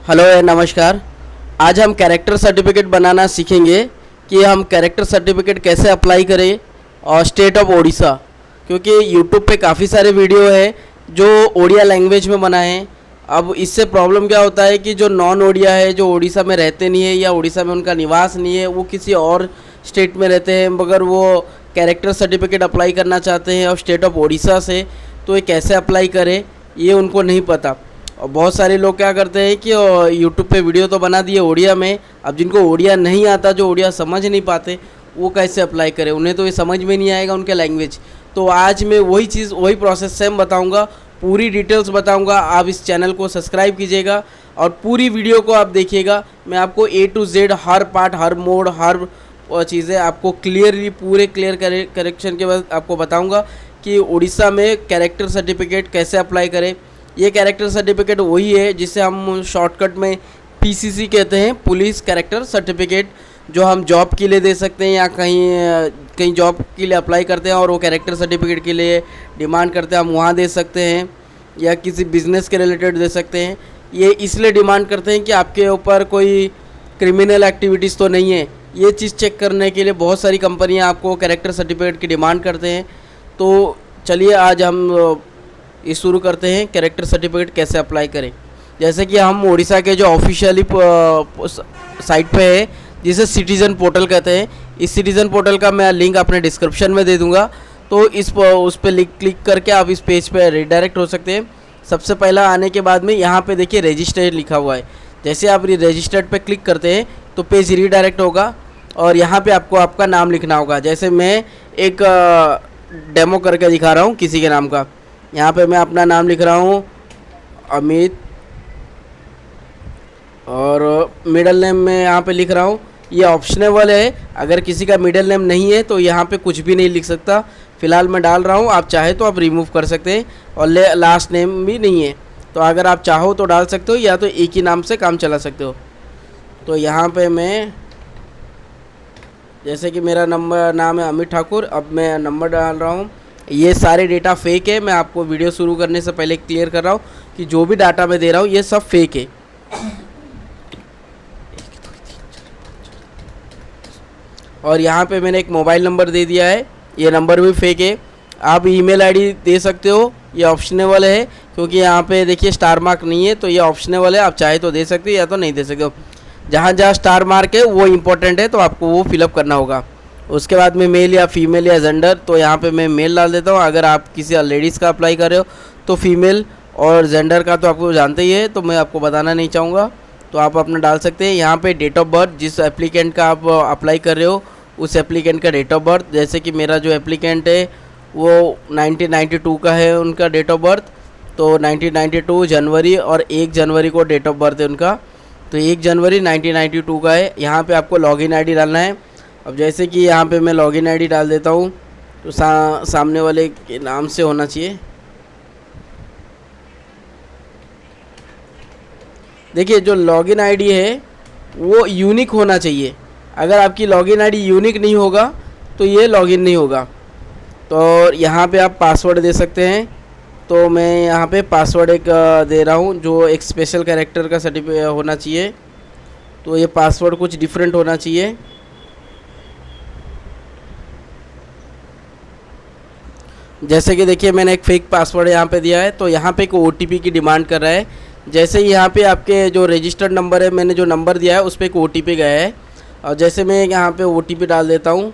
Hello नमस्कार। आज हम कैरेक्टर सर्टिफिकेट बनाना सीखेंगे कि हम कैरेक्टर सर्टिफिकेट कैसे अप्लाई करें और स्टेट ऑफ ओडिशा, क्योंकि यूट्यूब पे काफ़ी सारे वीडियो है जो ओडिया लैंग्वेज में बनाए हैं। अब इससे प्रॉब्लम क्या होता है कि जो नॉन ओडिया है, जो ओडिशा में रहते नहीं है या ओडिशा में उनका निवास नहीं है, वो किसी और स्टेट में रहते हैं मगर वो कैरेक्टर सर्टिफिकेट अप्लाई करना चाहते हैं और स्टेट ऑफ ओडिशा से, तो ये कैसे अप्लाई करें ये उनको नहीं पता। और बहुत सारे लोग क्या करते हैं कि यूट्यूब पे वीडियो तो बना दिए ओडिया में, अब जिनको ओडिया नहीं आता, जो ओडिया समझ नहीं पाते, वो कैसे अप्लाई करें, उन्हें तो ये समझ में नहीं आएगा उनके लैंग्वेज। तो आज मैं वही चीज़, वही प्रोसेस सेम बताऊंगा, पूरी डिटेल्स बताऊंगा। आप इस चैनल को सब्सक्राइब कीजिएगा और पूरी वीडियो को आप देखिएगा। मैं आपको A to Z हर पार्ट, हर मोड, हर चीज़ें आपको क्लियरली, पूरे क्लियर करेक्शन के बाद आपको बताऊँगा कि उड़ीसा में कैरेक्टर सर्टिफिकेट कैसे अप्लाई करें। ये कैरेक्टर सर्टिफिकेट वही है जिसे हम शॉर्टकट में PCC कहते हैं, पुलिस कैरेक्टर सर्टिफिकेट, जो हम जॉब के लिए दे सकते हैं या कहीं जॉब के लिए अप्लाई करते हैं और वो कैरेक्टर सर्टिफिकेट के लिए डिमांड करते हैं, हम वहाँ दे सकते हैं, या किसी बिज़नेस के रिलेटेड दे सकते हैं। ये इसलिए डिमांड करते हैं कि आपके ऊपर कोई क्रिमिनल एक्टिविटीज़ तो नहीं है। ये चीज़ चेक करने के लिए बहुत सारी कंपनियाँ आपको कैरेक्टर सर्टिफिकेट की डिमांड करते हैं। तो चलिए आज हम ये शुरू करते हैं, कैरेक्टर सर्टिफिकेट कैसे अप्लाई करें। जैसे कि हम उड़ीसा के जो ऑफिशियली साइट पे है, जिसे सिटीज़न पोर्टल कहते हैं, इस सिटीज़न पोर्टल का मैं लिंक अपने डिस्क्रिप्शन में दे दूंगा। तो उस पर क्लिक करके आप इस पेज पे रिडायरेक्ट हो सकते हैं। सबसे पहला आने के बाद में यहाँ पे देखिए रजिस्टर्ड लिखा हुआ है। जैसे आप रजिस्टर्ड पे क्लिक करते हैं तो पेज रीडायरेक्ट होगा और यहाँ पे आपको आपका नाम लिखना होगा। जैसे मैं एक डेमो करके दिखा रहा हूँ किसी के नाम का। यहाँ पे मैं अपना नाम लिख रहा हूँ अमित, और मिडिल नेम में यहाँ पे लिख रहा हूँ। ये ऑप्शनेबल है, अगर किसी का मिडिल नेम नहीं है तो यहाँ पे कुछ भी नहीं लिख सकता। फ़िलहाल मैं डाल रहा हूँ, आप चाहे तो आप रिमूव कर सकते हैं। और लास्ट नेम भी नहीं है, तो अगर आप चाहो तो डाल सकते हो, या तो एक ही नाम से काम चला सकते हो। तो यहाँ पे मैं, जैसे कि मेरा नाम है अमित ठाकुर, अब मैं नंबर डाल रहा हूँ। ये सारे डेटा फेक है, मैं आपको वीडियो शुरू करने से पहले क्लियर कर रहा हूँ कि जो भी डाटा मैं दे रहा हूँ ये सब फेक है। और यहाँ पे मैंने एक मोबाइल नंबर दे दिया है, ये नंबर भी फेक है। आप ईमेल आईडी दे सकते हो, ये ऑप्शनेबल है, क्योंकि यहाँ पे देखिए स्टार मार्क नहीं है, तो ये ऑप्शनेबल है। आप चाहे तो दे सकते हो या तो नहीं दे सकते हो। जहाँ जहाँ स्टार मार्क है वो इम्पोर्टेंट है, तो आपको वो फिलअप करना होगा। उसके बाद में मेल या फीमेल या जेंडर, तो यहाँ पे मैं मेल डाल देता हूँ। अगर आप किसी लेडीज़ का अप्लाई कर रहे हो तो फीमेल, और जेंडर का तो आपको जानते ही है, तो मैं आपको बताना नहीं चाहूँगा, तो आप अपना डाल सकते हैं। यहाँ पे डेट ऑफ बर्थ, जिस एप्लीकेंट का आप अप्लाई कर रहे हो उस एप्लीकेंट का डेट ऑफ बर्थ। जैसे कि मेरा जो एप्लीकेंट है वो 1992 का है उनका डेट ऑफ बर्थ, तो 1992 जनवरी और 1 जनवरी को डेट ऑफ बर्थ है उनका, तो 1 जनवरी 1992 का है। यहाँ पे आपको लॉगिन आईडी डालना है। अब जैसे कि यहाँ पे मैं लॉगिन आईडी डाल देता हूँ, तो सामने वाले के नाम से होना चाहिए। देखिए जो लॉगिन आईडी है वो यूनिक होना चाहिए। अगर आपकी लॉगिन आईडी यूनिक नहीं होगा तो ये लॉगिन नहीं होगा। तो यहाँ पे आप पासवर्ड दे सकते हैं। तो मैं यहाँ पे पासवर्ड एक दे रहा हूँ, जो एक स्पेशल कैरेक्टर का सर्टिफिकेट होना चाहिए। तो ये पासवर्ड कुछ डिफरेंट होना चाहिए। जैसे कि देखिए मैंने एक फेक पासवर्ड यहाँ पे दिया है, तो यहाँ पे एक OTP की डिमांड कर रहा है। जैसे यहाँ पे आपके जो रजिस्टर्ड नंबर है, मैंने जो नंबर दिया है उस पर एक OTP गया है, और जैसे मैं यहाँ पे OTP डाल देता हूँ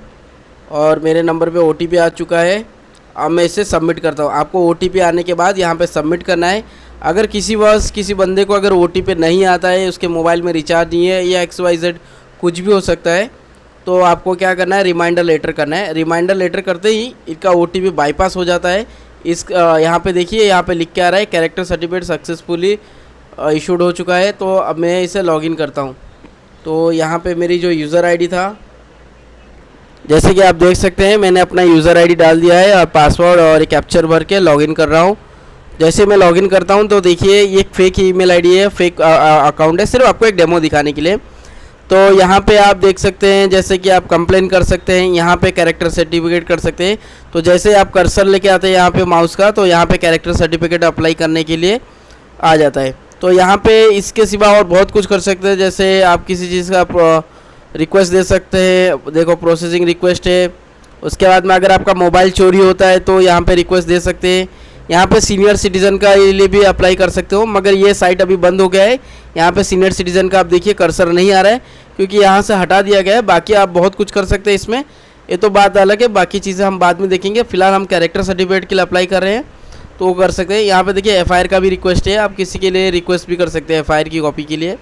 और मेरे नंबर पे OTP आ चुका है। अब मैं इसे सबमिट करता हूँ। आपको OTP आने के बाद यहाँ पे सबमिट करना है। अगर किसी बंदे को अगर OTP नहीं आता है, उसके मोबाइल में रिचार्ज नहीं है या XYZ कुछ भी हो सकता है, तो आपको क्या करना है, रिमाइंडर लेटर करना है। रिमाइंडर लेटर करते ही इनका OTP बाईपास हो जाता है। यहाँ पे देखिए, यहाँ पे लिख के आ रहा है कैरेक्टर सर्टिफिकेट सक्सेसफुली इशूड हो चुका है। तो अब मैं इसे लॉगिन करता हूँ। तो यहाँ पे मेरी जो यूज़र आईडी था, जैसे कि आप देख सकते हैं, मैंने अपना यूज़र आईडी डाल दिया है और पासवर्ड और कैप्चर भर के लॉगिन कर रहा हूँ। जैसे मैं लॉगिन करता हूँ तो देखिए ये एक फेक ईमेल आईडी है, फेक अकाउंट है, सिर्फ आपको एक डेमो दिखाने के लिए। तो यहाँ पे आप देख सकते हैं, जैसे कि आप कंप्लेन कर सकते हैं, यहाँ पे कैरेक्टर सर्टिफिकेट कर सकते हैं। तो जैसे आप कर्सर लेके आते हैं यहाँ पे माउस का, तो यहाँ पे कैरेक्टर सर्टिफिकेट अप्लाई करने के लिए आ जाता है। तो यहाँ पे इसके सिवा और बहुत कुछ कर सकते हैं, जैसे आप किसी चीज़ का रिक्वेस्ट दे सकते हैं। देखो प्रोसेसिंग रिक्वेस्ट है। उसके बाद में अगर आपका मोबाइल चोरी होता है तो यहाँ पे रिक्वेस्ट दे सकते हैं। यहाँ पे सीनियर सिटीज़न का लिए भी अप्लाई कर सकते हो, मगर ये साइट अभी बंद हो गया है। यहाँ पे सीनियर सिटीज़न का आप देखिए कर्सर नहीं आ रहा है क्योंकि यहाँ से हटा दिया गया है। बाकी आप बहुत कुछ कर सकते हैं इसमें, ये तो बात अलग है, बाकी चीज़ें हम बाद में देखेंगे। फिलहाल हम कैरेक्टर सर्टिफिकेट के लिए अप्लाई कर रहे हैं तो वो कर सकते हैं। यहाँ पे देखिए एफआईआर का भी रिक्वेस्ट है, आप किसी के लिए रिक्वेस्ट भी कर सकते हैं एफआईआर की कॉपी के लिए।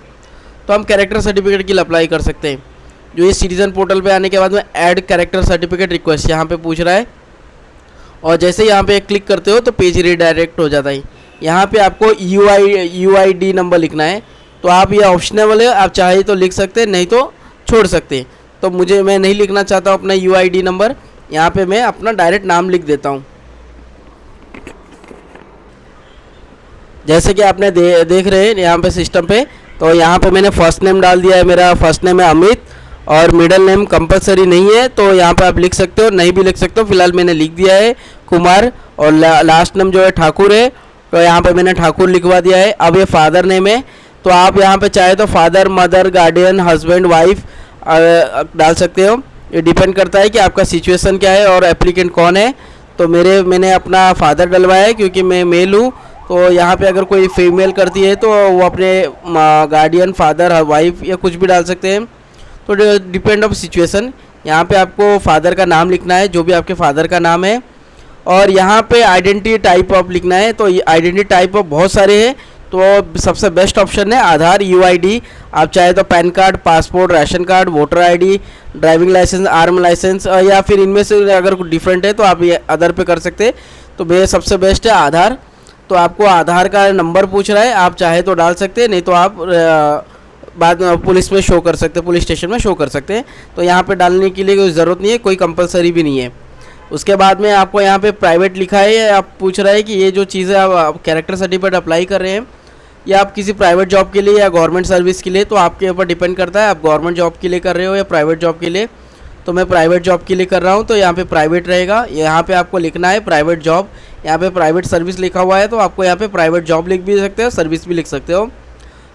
तो हम कैरेक्टर सर्टिफिकेट के लिए अप्लाई कर सकते हैं। जो ये सिटीज़न पोर्टल पे आने के बाद में ऐड कैरेक्टर सर्टिफिकेट रिक्वेस्ट यहाँ पे पूछ रहा है, और जैसे यहाँ पे क्लिक करते हो तो पेज रीडायरेक्ट हो जाता है। यहाँ पे आपको यूआईडी नंबर लिखना है, तो आप ये ऑप्शनेबल है, आप चाहे तो लिख सकते हैं, नहीं तो छोड़ सकते हैं। तो मैं नहीं लिखना चाहता हूँ अपना यूआईडी नंबर, यहाँ पे मैं अपना डायरेक्ट नाम लिख देता हूँ। जैसे कि आपने देख रहे हैं यहाँ पे सिस्टम पे, तो यहाँ पे मैंने फर्स्ट नेम डाल दिया है, मेरा फर्स्ट नेम है अमित, और मिडिल नेम कंपलसरी नहीं है, तो यहाँ पे आप लिख सकते हो, नहीं भी लिख सकते हो। फिलहाल मैंने लिख दिया है कुमार, और लास्ट नेम जो है ठाकुर है, तो यहाँ पे मैंने ठाकुर लिखवा दिया है। अब ये फादर नेम है, तो आप यहाँ पे चाहे तो father, mother, guardian, husband, wife डाल सकते हो। ये डिपेंड करता है कि आपका सिचुएशन क्या है और एप्लीकेंट कौन है। तो मैंने अपना फादर डलवाया है क्योंकि मैं मेल हूँ। तो यहाँ पे अगर कोई फीमेल करती है तो वो अपने गार्डियन, फादर, वाइफ या कुछ भी डाल सकते हैं। तो डिपेंड ऑफ सिचुएशन। यहाँ पे आपको फादर का नाम लिखना है, जो भी आपके फादर का नाम है, और यहाँ पे आइडेंटिटी टाइप ऑफ लिखना है। तो ये आइडेंटिटी टाइप ऑफ बहुत सारे हैं, तो सबसे बेस्ट ऑप्शन है आधार, यूआईडी। आप चाहे तो PAN card, passport, ration card, voter ID, driving licence, arm licence, या फिर इनमें से अगर कुछ डिफरेंट है तो आप ये अदर पे कर सकते हैं। तो सबसे बेस्ट है आधार। तो आपको आधार का नंबर पूछ रहा है, आप चाहे तो डाल सकते हैं, नहीं तो आप बाद में पुलिस में शो कर सकते हैं, पुलिस स्टेशन में शो कर सकते हैं। तो यहाँ पे डालने के लिए कोई ज़रूरत नहीं है, कोई कंपलसरी भी नहीं है। उसके बाद में आपको यहाँ पे प्राइवेट लिखा है, आप पूछ रहा है कि ये जो चीज़ें आप कैरेक्टर सर्टिफिकेट अप्लाई कर रहे हैं, या आप किसी प्राइवेट जॉब के लिए या गवर्नमेंट सर्विस के लिए, तो आपके ऊपर डिपेंड करता है आप गवर्नमेंट जॉब के लिए कर रहे हो या प्राइवेट जॉब के लिए। तो मैं प्राइवेट जॉब के लिए कर रहा हूँ, तो यहाँ पे प्राइवेट रहेगा। यहाँ पे आपको लिखना है प्राइवेट जॉब, यहाँ पे प्राइवेट सर्विस लिखा हुआ है, तो आपको यहाँ पे प्राइवेट जॉब लिख भी सकते हो, सर्विस भी लिख सकते हो।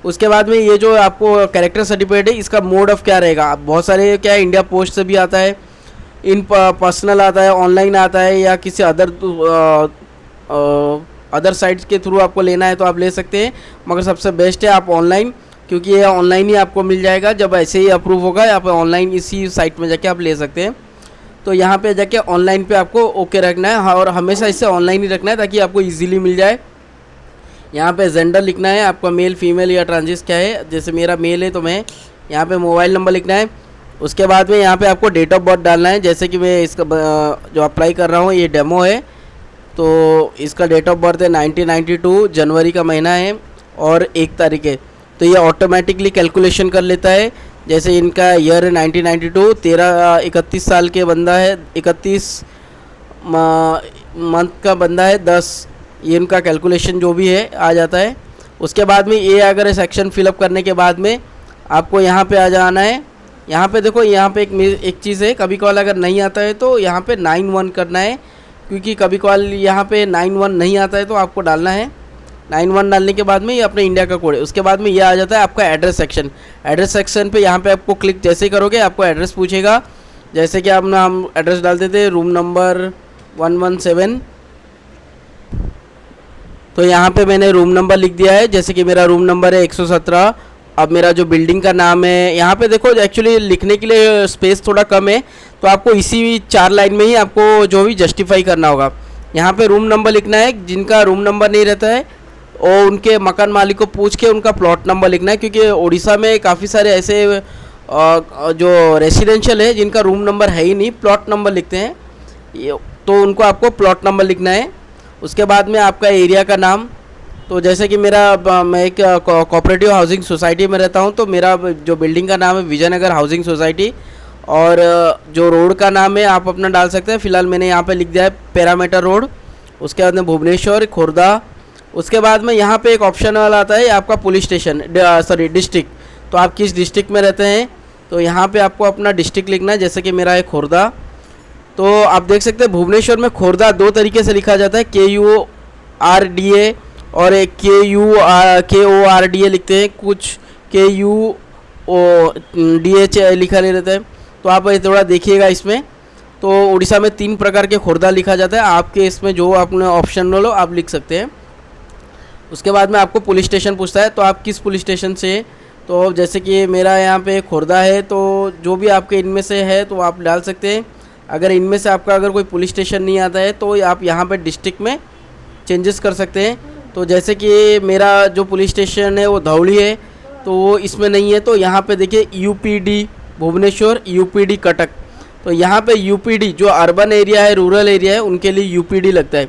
उसके बाद में ये जो आपको कैरेक्टर सर्टिफिकेट है, इसका मोड ऑफ क्या रहेगा। बहुत सारे क्या है, इंडिया पोस्ट से भी आता है, इन पर्सनल आता है, ऑनलाइन आता है, या किसी अदर साइट्स के थ्रू आपको लेना है तो आप ले सकते हैं, मगर सबसे बेस्ट है आप ऑनलाइन, क्योंकि ये ऑनलाइन ही आपको मिल जाएगा। जब ऐसे ही अप्रूव होगा आप ऑनलाइन इसी साइट में जाके आप ले सकते हैं। तो यहाँ पे जाके ऑनलाइन पे आपको ओके रखना है, और हमेशा इसे ऑनलाइन ही रखना है ताकि आपको इजीली मिल जाए। यहाँ पे जेंडर लिखना है, आपका मेल, फीमेल या ट्रांजिस क्या है। जैसे मेरा मेल है तो मैं यहाँ पे मोबाइल नंबर लिखना है। उसके बाद में यहाँ पे आपको डेट ऑफ बर्थ डालना है। जैसे कि मैं इसका जो अप्लाई कर रहा हूँ ये डेमो है, तो इसका डेट ऑफ बर्थ है 1992, जनवरी का महीना है और 1 तारीख है। तो ये ऑटोमेटिकली कैलकुलेशन कर लेता है। जैसे इनका ईयर है 1992, 31 साल के बंदा है, 31 मंथ का बंदा है, 10, ये इनका कैलकुलेशन जो भी है आ जाता है। उसके बाद में ये अगर सेक्शन फिलअप करने के बाद में आपको यहाँ पे आ जाना है। यहाँ पे देखो, यहाँ पे एक चीज़ है, कभी कॉल अगर नहीं आता है तो यहाँ पे 91 करना है, क्योंकि कभी कॉल यहाँ पे 91 नहीं आता है तो आपको डालना है। 91 डालने के बाद में ये अपने इंडिया का कोड है। उसके बाद में ये आ जाता है आपका एड्रेस सेक्शन। एड्रेस सेक्शन पे यहाँ पे आपको क्लिक जैसे ही करोगे आपको एड्रेस पूछेगा। जैसे कि हम एड्रेस डालते थे रूम नंबर 117, तो यहाँ पे मैंने रूम नंबर लिख दिया है। जैसे कि मेरा रूम नंबर है 117। अब मेरा जो बिल्डिंग का नाम है, यहाँ पे देखो एक्चुअली लिखने के लिए स्पेस थोड़ा कम है, तो आपको इसी 4 लाइन में ही आपको जो भी जस्टिफाई करना होगा। यहाँ पे रूम नंबर लिखना है, जिनका रूम नंबर नहीं रहता है और उनके मकान मालिक को पूछ के उनका प्लॉट नंबर लिखना है, क्योंकि उड़ीसा में काफ़ी सारे ऐसे जो रेसिडेंशियल है जिनका रूम नंबर है ही नहीं, प्लॉट नंबर लिखते हैं, तो उनको आपको प्लॉट नंबर लिखना है। उसके बाद में आपका एरिया का नाम, तो जैसे कि मैं एक कोऑपरेटिव हाउसिंग सोसाइटी में रहता हूं, तो मेरा जो बिल्डिंग का नाम है विजयनगर हाउसिंग सोसाइटी, और जो रोड का नाम है आप अपना डाल सकते हैं। फ़िलहाल मैंने यहाँ पे लिख दिया है पैरामीटर रोड। उसके बाद में भुवनेश्वर, खुर्दा। उसके बाद में यहाँ पे एक ऑप्शन वाला आता है आपका पुलिस स्टेशन, डिस्ट्रिक्ट, तो आप किस डिस्ट्रिक्ट में रहते हैं, तो यहाँ पे आपको अपना डिस्ट्रिक्ट लिखना है। जैसे कि मेरा है खुर्दा, तो आप देख सकते हैं भुवनेश्वर में खुर्दा 2 तरीके से लिखा जाता है, KURDA और एक KURDA लिखते हैं, कुछ KUDH लिखा नहीं रहता है। तो आप थोड़ा देखिएगा इसमें। तो उड़ीसा में 3 प्रकार के खुर्दा लिखा जाता है, आपके इसमें जो आपने ऑप्शन लो आप लिख सकते हैं। उसके बाद में आपको पुलिस स्टेशन पूछता है, तो आप किस पुलिस स्टेशन से, तो जैसे कि मेरा यहाँ पे खुर्दा है, तो जो भी आपके इनमें से है तो आप डाल सकते हैं। अगर इनमें से आपका अगर कोई पुलिस स्टेशन नहीं आता है तो आप यहाँ पे डिस्ट्रिक्ट में चेंजेस कर सकते हैं। तो जैसे कि मेरा जो पुलिस स्टेशन है वो धौली है, तो वो इसमें नहीं है। तो यहाँ पे देखिए UPD भुवनेश्वर, UPD कटक। तो यहाँ पे UPD जो अर्बन एरिया है, रूरल एरिया है, उनके लिए UPD लगता है।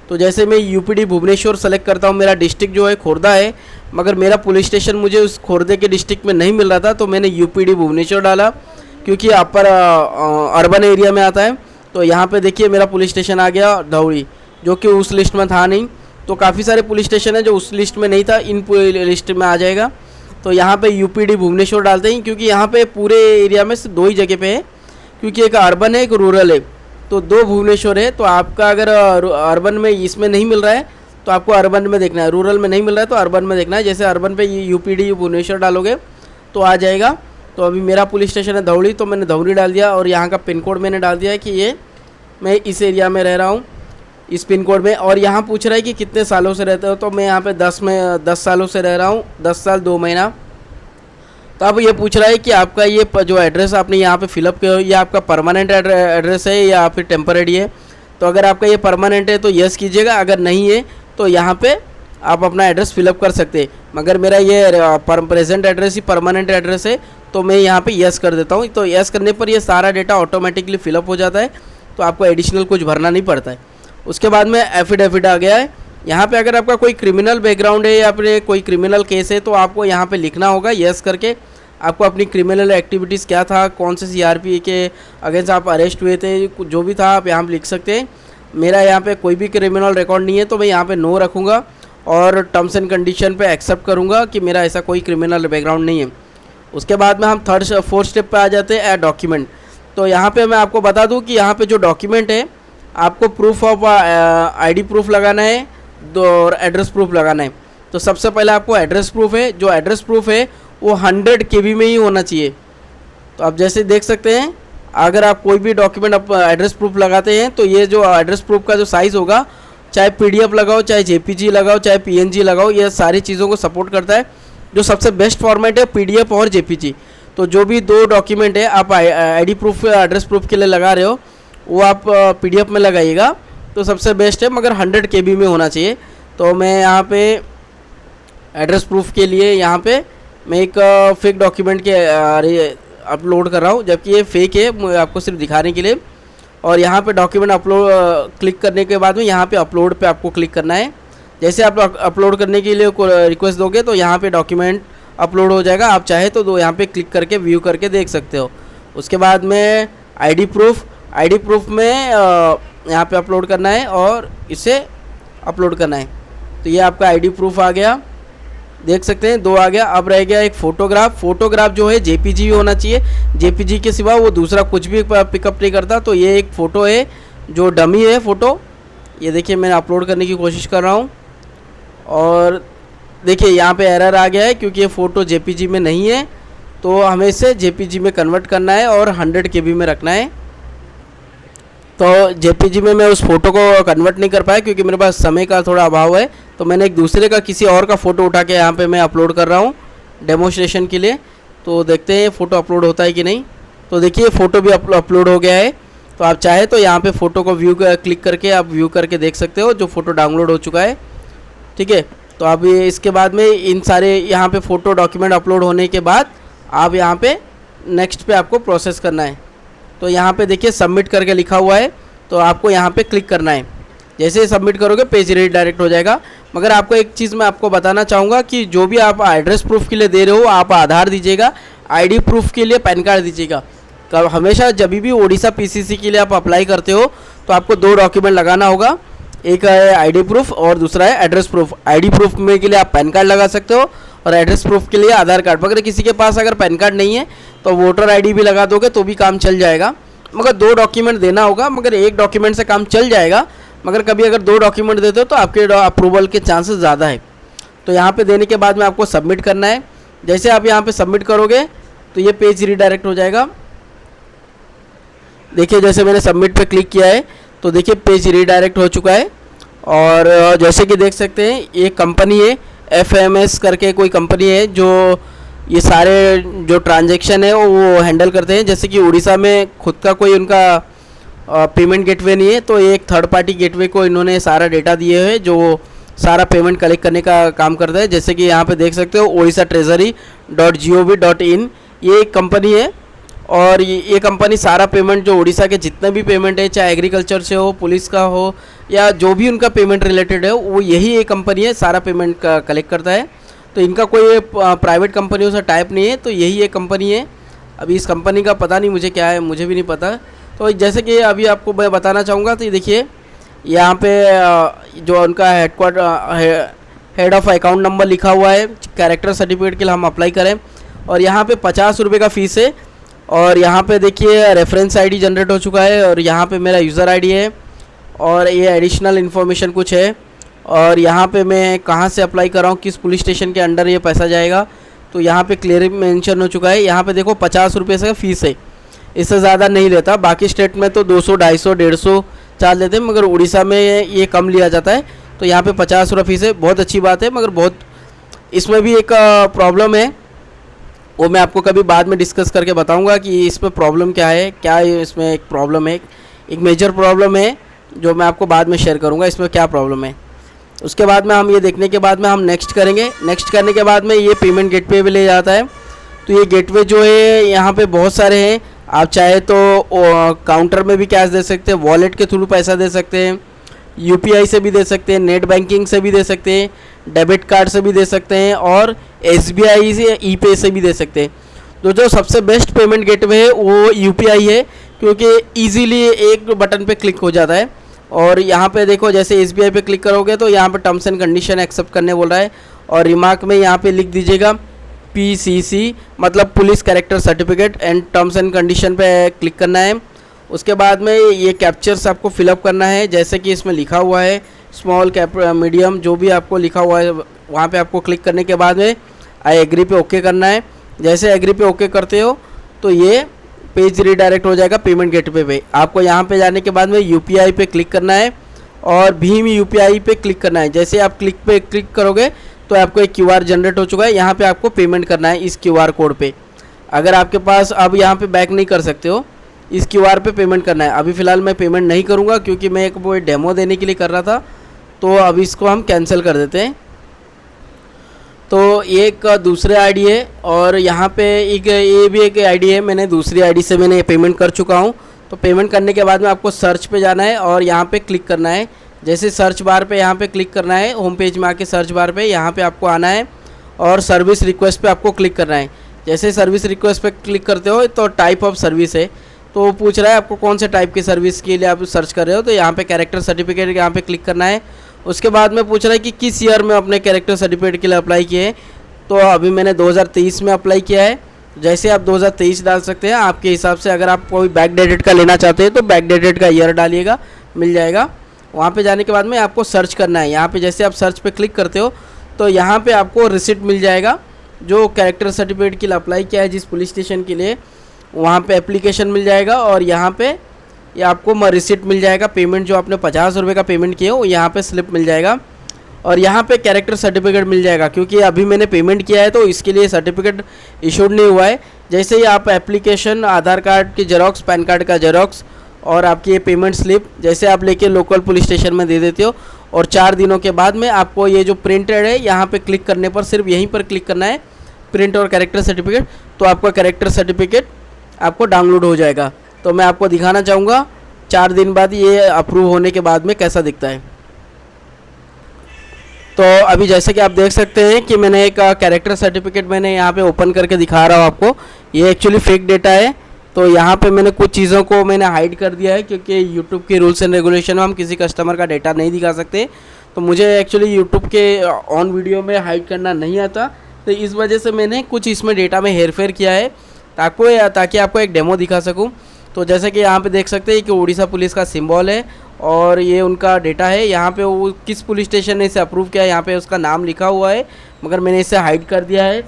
तो जैसे मैं UPD भुवनेश्वर सेलेक्ट करता हूँ, मेरा डिस्ट्रिक्ट जो है खुर्दा है, मगर मेरा पुलिस स्टेशन मुझे उस खुर्दे के डिस्ट्रिक्ट में नहीं मिल रहा था, तो मैंने UPD भुवनेश्वर डाला क्योंकि अपर अर्बन एरिया में आता है। तो यहाँ पे देखिए मेरा पुलिस स्टेशन आ गया धौली, जो कि उस लिस्ट में था नहीं। तो काफ़ी सारे पुलिस स्टेशन है जो उस लिस्ट में नहीं था, इन लिस्ट में आ जाएगा। तो यहाँ पे UPD भुवनेश्वर डालते हैं क्योंकि यहाँ पे पूरे एरिया में से 2 ही जगह पे है, क्योंकि एक अर्बन है एक रूरल है, तो 2 भुवनेश्वर है। तो आपका अगर अर्बन में इसमें नहीं मिल रहा है तो आपको अर्बन में देखना है, रूरल में नहीं मिल रहा है तो अर्बन में देखना है। जैसे अर्बन पे UPD भुवनेश्वर डालोगे तो आ जाएगा। तो अभी मेरा पुलिस स्टेशन है धौली, तो मैंने धौली डाल दिया और यहाँ का पिन कोड मैंने डाल दिया है कि ये मैं इस एरिया में रह रहा हूँ, इस पिन कोड में। और यहाँ पूछ रहा है कि कितने सालों से रहते हो, तो मैं यहाँ पे 10 सालों से रह रहा हूँ, 10 साल 2 महीना। तो अब ये पूछ रहा है कि आपका ये जो एड्रेस आपने यहाँ पे फिलअप किया ये आपका परमानेंट एड्रेस है या फिर टेम्परेरी है। तो अगर आपका ये परमानेंट है तो यस कीजिएगा, अगर नहीं है तो यहाँ पे आप अपना एड्रेस फिलअप कर सकते हैं। मगर मेरा ये प्रेजेंट एड्रेस ही परमानेंट एड्रेस है, तो मैं यहाँ पे यस कर देता हूँ। तो यस करने पर ये सारा डेटा ऑटोमेटिकली फिलअप हो जाता है, तो आपको एडिशनल कुछ भरना नहीं पड़ता है। उसके बाद में एफिडेविट आ गया है। यहाँ पे अगर आपका कोई क्रिमिनल बैकग्राउंड है या फिर कोई क्रिमिनल केस है तो आपको यहाँ पे लिखना होगा यस करके। आपको अपनी क्रिमिनल एक्टिविटीज़ क्या था, कौन से CRP के अगेंस्ट आप अरेस्ट हुए थे, जो भी था आप यहाँ पे लिख सकते हैं। मेरा यहाँ पे कोई भी क्रिमिनल रिकॉर्ड नहीं है, तो मैं यहाँ पे नो रखूँगा और टर्म्स एंड कंडीशन पे एक्सेप्ट करूँगा कि मेरा ऐसा कोई क्रिमिनल बैकग्राउंड नहीं है। उसके बाद में हम 4th स्टेप पे आ जाते हैं, ऐड डॉक्यूमेंट। तो यहाँ पे मैं आपको बता दूँ कि यहाँ पे जो डॉक्यूमेंट है आपको प्रूफ ऑफ ID प्रूफ लगाना है, और एड्रेस प्रूफ लगाना है। तो सबसे पहले आपको एड्रेस प्रूफ है, जो एड्रेस प्रूफ है वो 100 KB में ही होना चाहिए। तो आप जैसे देख सकते हैं, अगर आप कोई भी डॉक्यूमेंट एड्रेस प्रूफ लगाते हैं तो ये जो एड्रेस प्रूफ का जो साइज़ होगा, चाहे PDF लगाओ, चाहे JPG लगाओ, चाहे PNG लगाओ, ये सारी चीज़ों को सपोर्ट करता है। जो सबसे बेस्ट फॉर्मेट है PDF और JPG। तो जो भी 2 डॉक्यूमेंट है आप ID प्रूफ एड्रेस प्रूफ के लिए लगा रहे हो वो आप PDF में लगाइएगा तो सबसे बेस्ट है, मगर 100 KB में होना चाहिए। तो मैं यहाँ पे एड्रेस प्रूफ के लिए यहाँ पे मैं एक फेक डॉक्यूमेंट के अपलोड कर रहा हूँ, जबकि ये फेक है, मैं आपको सिर्फ दिखाने के लिए। और यहाँ पे डॉक्यूमेंट अपलोड क्लिक करने के बाद में यहाँ पे अपलोड पे आपको क्लिक करना है। जैसे आप अपलोड करने के लिए रिक्वेस्ट दोगे तो यहाँ पे डॉक्यूमेंट अपलोड हो जाएगा। आप चाहे तो यहाँ पे क्लिक करके व्यू करके देख सकते हो। उसके बाद में ID प्रूफ में यहाँ पे अपलोड करना है और इसे अपलोड करना है। तो ये आपका ID प्रूफ आ गया, देख सकते हैं 2 आ गया। अब रह गया एक फ़ोटोग्राफ जो है JPG होना चाहिए। JPG के सिवा वो दूसरा कुछ भी पिकअप नहीं करता। तो ये एक फ़ोटो है जो डमी है फ़ोटो, ये देखिए मैं अपलोड करने की कोशिश कर रहा हूँ और देखिए यहाँ पे एरर आ गया है क्योंकि ये फ़ोटो JPG में नहीं है। तो हमें इसे JPG में कन्वर्ट करना है और 100 KB में रखना है। तो JPG में मैं उस फ़ोटो को कन्वर्ट नहीं कर पाया क्योंकि मेरे पास समय का थोड़ा अभाव है। तो मैंने एक दूसरे का किसी और का फ़ोटो उठा के यहाँ पे मैं अपलोड कर रहा हूँ डेमोन्स्ट्रेशन के लिए। तो देखते हैं फ़ोटो अपलोड होता है कि नहीं। तो देखिए फ़ोटो भी अपलोड हो गया है। तो आप चाहे तो यहाँ पे फ़ोटो को क्लिक करके आप व्यू करके देख सकते हो जो फ़ोटो डाउनलोड हो चुका है, ठीक है। तो अब इसके बाद में इन सारे यहाँ पे फ़ोटो डॉक्यूमेंट अपलोड होने के बाद आप यहाँ पे नेक्स्ट पे आपको प्रोसेस करना है। तो यहाँ पे देखिए सबमिट करके लिखा हुआ है, तो आपको यहाँ पे क्लिक करना है। जैसे सबमिट करोगे पेज रीडायरेक्ट हो जाएगा। मगर आपको एक चीज़ मैं आपको बताना चाहूँगा कि जो भी आप एड्रेस प्रूफ के लिए दे रहे हो आप आधार दीजिएगा, ID प्रूफ के लिए पैन कार्ड दीजिएगा। हमेशा जब भी उड़ीसा PCC के लिए आप अप्लाई करते हो तो आपको 2 डॉक्यूमेंट लगाना होगा, एक है ID प्रूफ और दूसरा है एड्रेस प्रूफ। ID प्रूफ में के लिए आप पैन कार्ड लगा सकते हो और एड्रेस प्रूफ के लिए आधार कार्ड। मगर किसी के पास अगर पैन कार्ड नहीं है तो वोटर ID भी लगा दोगे तो भी काम चल जाएगा। मगर 2 डॉक्यूमेंट देना होगा, मगर एक डॉक्यूमेंट से काम चल जाएगा। मगर कभी अगर 2 डॉक्यूमेंट देते हो तो आपके अप्रूवल के चांसेस ज़्यादा है। तो यहाँ पे देने के बाद में आपको सबमिट करना है। जैसे आप यहाँ पे सबमिट करोगे तो ये पेज रीडायरेक्ट हो जाएगा। देखिए जैसे मैंने सबमिट पे क्लिक किया है तो देखिए पेज रीडायरेक्ट हो चुका है। और जैसे कि देख सकते हैं ये कंपनी है FMS करके कोई कंपनी है जो ये सारे जो ट्रांजैक्शन है वो हैंडल करते हैं। जैसे कि उड़ीसा में खुद का कोई उनका पेमेंट गेटवे नहीं है, तो एक थर्ड पार्टी गेटवे को इन्होंने सारा डेटा दिए हुए जो सारा पेमेंट कलेक्ट करने का काम करता है। जैसे कि यहाँ पे देख सकते हो odishatreasury.gov.in ये एक कंपनी है और ये कंपनी सारा पेमेंट जो उड़ीसा के जितने भी पेमेंट है, चाहे एग्रीकल्चर से हो, पुलिस का हो या जो भी उनका पेमेंट रिलेटेड है, वो यही एक कंपनी है सारा पेमेंट का कलेक्ट करता है। तो इनका कोई प्राइवेट कंपनियों से टाइप नहीं है, तो यही एक कंपनी है। अभी इस कंपनी का पता नहीं मुझे क्या है, मुझे भी नहीं पता। तो जैसे कि अभी आपको मैं बताना चाहूँगा, तो ये देखिए यहाँ पे जो उनका हेड ऑफ अकाउंट नंबर लिखा हुआ है, कैरेक्टर सर्टिफिकेट के लिए हम अप्लाई करें और यहाँ पे 50 रुपये का फ़ीस है। और यहाँ पे देखिए रेफरेंस आईडी जनरेट हो चुका है और यहाँ पे मेरा यूज़र आईडी है और ये एडिशनल इन्फॉर्मेशन कुछ है। और यहाँ पे मैं कहाँ से अप्लाई कर रहा हूँ, किस पुलिस स्टेशन के अंडर ये पैसा जाएगा, तो यहाँ पे क्लियर मेंशन हो चुका है। यहाँ पे देखो 50 रुपये से फ़ीस है, इससे ज़्यादा नहीं लेता। बाकी स्टेट में तो 200, 250, 150 चार्ज लेते हैं, मगर उड़ीसा में ये कम लिया जाता है। तो यहाँ पे 50 रुपये फ़ीस है, बहुत अच्छी बात है। मगर बहुत इसमें भी एक प्रॉब्लम है, वो मैं आपको कभी बाद में डिस्कस करके बताऊंगा कि इसमें प्रॉब्लम क्या है। क्या इसमें एक प्रॉब्लम है, एक मेजर प्रॉब्लम है जो मैं आपको बाद में शेयर करूंगा इसमें क्या प्रॉब्लम है। उसके बाद में हम ये देखने के बाद में हम नेक्स्ट करेंगे। नेक्स्ट करने के बाद में ये पेमेंट गेटवे पे ले जाता है। तो ये गेटवे जो है यहाँ पे बहुत सारे हैं। आप चाहे तो काउंटर में भी कैश दे सकते हैं, वॉलेट के थ्रू पैसा दे सकते हैं, UPI से भी दे सकते हैं, नेट बैंकिंग से भी दे सकते हैं, डेबिट कार्ड से भी दे सकते हैं और SBI से ePay से भी दे सकते हैं। तो जो सबसे बेस्ट पेमेंट गेटवे है वो UPI है, क्योंकि ईजीली एक बटन पे क्लिक हो जाता है। और यहाँ पे देखो जैसे SBI पे क्लिक करोगे तो यहाँ पे टर्म्स एंड कंडीशन एक्सेप्ट करने बोल रहा है और रिमार्क में यहाँ पे लिख दीजिएगा PCC मतलब police character certificate and terms and condition पे क्लिक करना है। उसके बाद में ये कैप्चर्स आपको फिलअप करना है, जैसे कि इसमें लिखा हुआ है स्मॉल कैप मीडियम जो भी आपको लिखा हुआ है वहाँ पे आपको क्लिक करने के बाद में आई एग्री पे ओके करना है। जैसे एग्री पे ओके करते हो तो ये पेज रीडायरेक्ट हो जाएगा पेमेंट गेटवे पे। आपको यहाँ पे जाने के बाद में UPI पे क्लिक करना है और भीम UPI पे क्लिक करना है। जैसे आप क्लिक करोगे तो आपको एक QR जनरेट हो चुका है, यहाँ पे आपको पेमेंट करना है इस QR कोड पे। अगर आपके पास अब यहाँ पे बैक नहीं कर सकते हो, इस QR पे पेमेंट करना है। अभी फ़िलहाल मैं पेमेंट नहीं करूँगा क्योंकि मैं एक वो डेमो देने के लिए कर रहा था, तो अब इसको हम कैंसिल कर देते हैं। तो ये एक दूसरे आईडी है और यहाँ पे एक ये भी एक आईडी है, मैंने दूसरी आईडी से मैंने पेमेंट कर चुका हूँ। तो पेमेंट करने के बाद में आपको सर्च पे जाना है और यहाँ पे क्लिक करना है। जैसे सर्च बार पे यहाँ पे क्लिक करना है, होम पेज में आके सर्च बार पे यहाँ पे आपको आना है और सर्विस रिक्वेस्ट पे आपको क्लिक करना है। जैसे सर्विस रिक्वेस्ट पे क्लिक करते हो तो टाइप ऑफ सर्विस है, तो वो पूछ रहा है आपको कौन से टाइप की सर्विस के लिए आप सर्च कर रहे हो। तो यहाँ पे कैरेक्टर सर्टिफिकेट यहाँ पे क्लिक करना है। उसके बाद में पूछ रहा है कि किस ईयर में अपने कैरेक्टर सर्टिफिकेट के लिए अप्लाई किए हैं। तो अभी मैंने 2023 में अप्लाई किया है। जैसे आप 2023 डाल सकते हैं आपके हिसाब से। अगर आप कोई बैक डेटेड का लेना चाहते हैं तो बैक डेटेड का ईयर डालिएगा, मिल जाएगा। वहाँ पे जाने के बाद में आपको सर्च करना है। यहाँ पे जैसे आप सर्च पे क्लिक करते हो तो यहाँ पे आपको रिसिप्ट मिल जाएगा जो कैरेक्टर सर्टिफिकेट के लिए अप्लाई किया है जिस पुलिस स्टेशन के लिए, वहाँ पे एप्लीकेशन मिल जाएगा और यहाँ पे ये आपको रिसिप्ट मिल जाएगा। पेमेंट जो आपने 50 रुपये का पेमेंट किया वो यहाँ पे स्लिप मिल जाएगा और यहाँ पे कैरेक्टर सर्टिफिकेट मिल जाएगा। क्योंकि अभी मैंने पेमेंट किया है तो इसके लिए सर्टिफिकेट इशूड नहीं हुआ है। जैसे ही आप एप्लीकेशन, आधार कार्ड की जेरॉक्स, पैन कार्ड का जेरॉक्स और आपकी ये पेमेंट स्लिप जैसे आप लेके लोकल पुलिस स्टेशन में दे देते हो और 4 दिनों के बाद में आपको ये जो प्रिंटेड है यहाँ पे क्लिक करने पर, सिर्फ यहीं पर क्लिक करना है प्रिंट और कैरेक्टर सर्टिफिकेट, तो आपका कैरेक्टर सर्टिफिकेट आपको डाउनलोड हो जाएगा। तो मैं आपको दिखाना चाहूँगा 4 दिन बाद ये अप्रूव होने के बाद में कैसा दिखता है। तो अभी जैसे कि आप देख सकते हैं कि मैंने एक कैरेक्टर सर्टिफिकेट मैंने यहाँ पे ओपन करके दिखा रहा हूँ आपको। ये एक्चुअली फेक डेटा है, तो यहाँ पे मैंने कुछ चीज़ों को मैंने हाइड कर दिया है क्योंकि यूट्यूब के रूल्स एंड रेगुलेशन में हम किसी कस्टमर का डेटा नहीं दिखा सकते। तो मुझे एक्चुअली यूट्यूब के ऑन वीडियो में हाइड करना नहीं आता, तो इस वजह से मैंने कुछ इसमें डेटा में हेरफेर किया है ताकि आपको एक डेमो दिखा सकूँ। तो जैसे कि यहाँ पे देख सकते हैं कि उड़ीसा पुलिस का सिंबल है और ये उनका डेटा है। यहाँ पे वो किस पुलिस स्टेशन ने इसे अप्रूव किया है, यहाँ पे उसका नाम लिखा हुआ है, मगर मैंने इसे हाइड कर दिया है।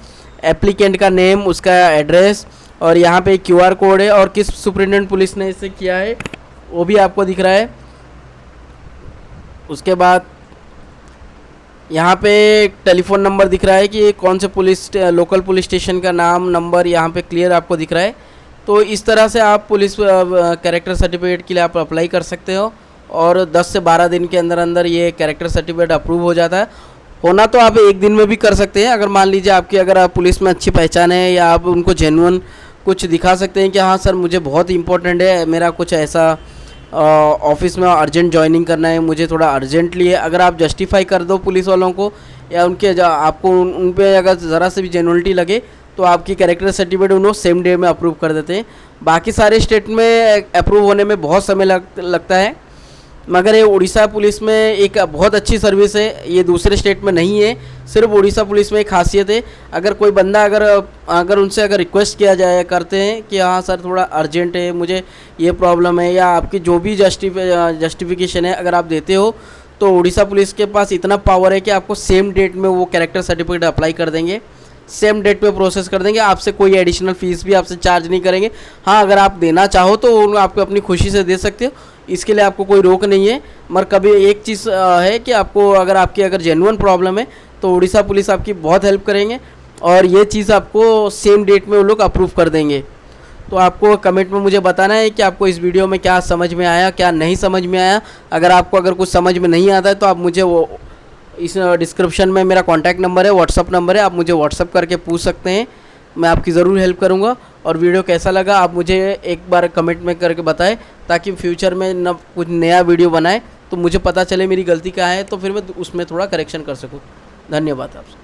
एप्लीकेंट का नेम, उसका एड्रेस, और यहाँ पे QR कोड है, और किस सुपरिटेंडेंट पुलिस ने इसे किया है वो भी आपको दिख रहा है। उसके बाद यहाँ पे टेलीफोन नंबर दिख रहा है कि कौन से लोकल पुलिस स्टेशन का नाम, नंबर यहाँ पे क्लियर आपको दिख रहा है। तो इस तरह से आप पुलिस कैरेक्टर सर्टिफिकेट के लिए आप अप्लाई कर सकते हो, और 10 से 12 दिन के अंदर अंदर ये कैरेक्टर सर्टिफिकेट अप्रूव हो जाता है। होना तो आप एक दिन में भी कर सकते हैं, अगर मान लीजिए आपकी अगर आप पुलिस में अच्छी पहचान है, या आप उनको जेन्युइन कुछ दिखा सकते हैं कि हाँ सर मुझे बहुत इंपॉर्टेंट है, मेरा कुछ ऐसा ऑफिस में अर्जेंट ज्वाइनिंग करना है, मुझे थोड़ा अर्जेंटली है। अगर आप जस्टिफाई कर दो पुलिस वालों को, या उनके आपको उन पे अगर ज़रा से भी जेन्युइनिटी लगे, तो आपकी कैरेक्टर सर्टिफिकेट उन्होंने सेम डे में अप्रूव कर देते हैं। बाकी सारे स्टेट में अप्रूव होने में बहुत समय लगता है, मगर ये उड़ीसा पुलिस में एक बहुत अच्छी सर्विस है, ये दूसरे स्टेट में नहीं है। सिर्फ उड़ीसा पुलिस में एक खासियत है, अगर कोई बंदा अगर उनसे अगर रिक्वेस्ट किया जाए करते हैं कि हाँ सर थोड़ा अर्जेंट है, मुझे ये प्रॉब्लम है, या आपकी जो भी जस्टिफिकेशन है अगर आप देते हो, तो उड़ीसा पुलिस के पास इतना पावर है कि आपको सेम डेट में वो कैरेक्टर सर्टिफिकेट अप्लाई कर देंगे, सेम डेट पे प्रोसेस कर देंगे। आपसे कोई एडिशनल फ़ीस भी आपसे चार्ज नहीं करेंगे। हाँ, अगर आप देना चाहो तो आपको अपनी खुशी से दे सकते हो, इसके लिए आपको कोई रोक नहीं है। मगर कभी एक चीज़ है कि आपको अगर जेन्युइन प्रॉब्लम है तो उड़ीसा पुलिस आपकी बहुत हेल्प करेंगे, और ये चीज़ आपको सेम डेट में वो लोग अप्रूव कर देंगे। तो आपको कमेंट में मुझे बताना है कि आपको इस वीडियो में क्या समझ में आया, क्या नहीं समझ में आया। अगर कुछ समझ में नहीं आता है तो आप मुझे इस डिस्क्रिप्शन में मेरा कॉन्टैक्ट नंबर है, व्हाट्सअप नंबर है, आप मुझे व्हाट्सअप करके पूछ सकते हैं, मैं आपकी ज़रूर हेल्प करूंगा। और वीडियो कैसा लगा आप मुझे एक बार कमेंट में करके बताएं, ताकि फ्यूचर में कुछ नया वीडियो बनाए तो मुझे पता चले मेरी गलती क्या है, तो फिर मैं उसमें थोड़ा करेक्शन कर सकूं। धन्यवाद आपसे।